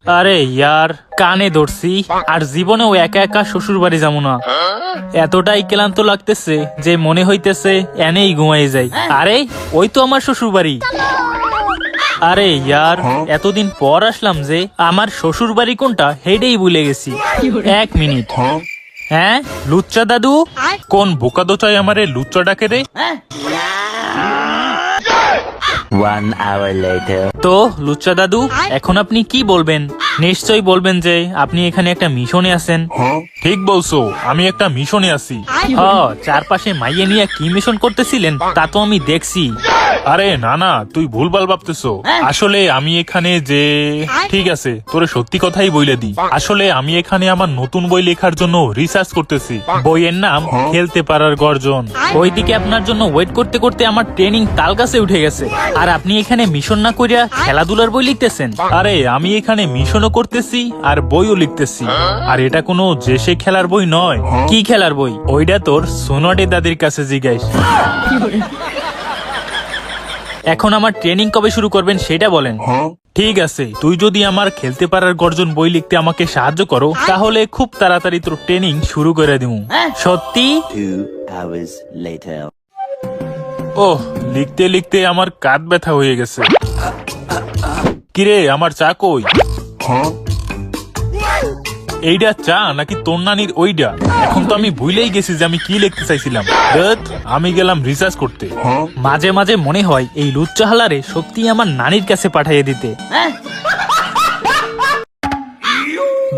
আরে ইয়ার, কানে ধরছি আর জীবনেও একা একা শ্বশুর বাড়ি যাবো না। এতটাই ক্লান্ত লাগতেছে যে মনে হইতেছে এনেই ঘুমাই যাই। আরে ওই তো আমার শ্বশুর বাড়ি। আরে ইয়ার, এতদিন পর আসলাম যে আমার শ্বশুর বাড়ি কোনটা হেডেই ভুলে গেছি। 1 মিনিট। হ্যাঁ লুচ্চা দাদু? কোন বোকা দোচাই আমারে লুচ্চা ডাকে রে? 1 hour later. তো লুচ্চা দাদু, এখন আপনি কি বলবেন? নিশ্চয়ই বলবেন যে আপনি এখানে একটা মিশনে আছেন। ঠিক বলছো, আমি একটা মিশনে আছি। চারপাশে মাইয়ে নিয়ে কি মিশন করতেছিলেন তা তো আমি দেখছি। আরে না না, তুই ভুলভাল ভাবতেছো। আসলে আমি এখানে যে ঠিক আছে, তোরে সত্যি কথাই বইলে দি। আসলে আমি এখানে আমার নতুন বই লেখার জন্য রিসার্চ করতেছি। বইয়ের নাম খেলতে পারার গর্জন। ওইদিকে আপনার জন্য ওয়েট করতে করতে আমার ট্রেনিং তাল গাছে উঠে গেছে, আর আপনি এখানে মিশন না করিয়া খেলাধুলার বই লিখতেছেন। আরে আমি এখানে মিশনও করতেছি আর বইও লিখতেছি। আর এটা কোনো যে সে খেলার বই নয়। কি খেলার বই? ওইটা তোর সোনাটে দাদির কাছে জিজ্ঞাস। এখন আমার ট্রেনিং কবে শুরু করবেন সেটা বলেন। ঠিক আছে, তুই যদি আমার খেলতে পারার গর্জন বই লিখতে আমাকে সাহায্য করো, তাহলে খুব তাড়াতাড়ি তোর ট্রেনিং শুরু করে দিব। সত্যি? 2 hours later. ওহ, লিখতে লিখতে আমার কাঁধ ব্যথা হয়ে গেছে। কিরে, আমার চা কই? এইটা চা নাকি তোর নানির ওইটা? এখন তো আমি ভুলেই গেছি যে আমি কি লিখতে চাইছিলাম। ধ্যাৎ, আমি গেলাম রিসার্চ করতে। মাঝে মাঝে মনে হয় এই লুচ্চা হালারে সত্যি আমার নানির কাছে পাঠিয়ে দিতে।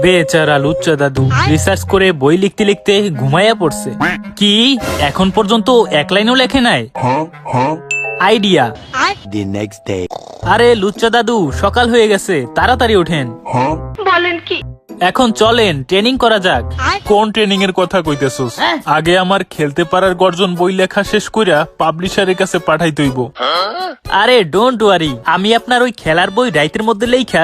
বেচারা লুচ্চা দাদু রিসার্চ করে বই লিখতে লিখতে ঘুমাইয়া পড়ছে। কি এখন পর্যন্ত এক লাইনও লেখে নাই? আইডিয়া। The next day. আরে লুচ্চা দাদু, সকাল হয়ে গেছে, তাড়াতাড়ি ওঠেন। বলেন কি? এখন চলেন ট্রেনিং করা যাক। কোন ট্রেনিং এর কথা কইতেছস? আগে আমার খেলতে পারার গর্জন বই লেখা শেষ কইরা পাবলিশারের কাছে পাঠাই তৈব। আরে ডোন্ট ওয়ারি, আমি আপনার ওই খেলার বই রাইতের মধ্যে লেখা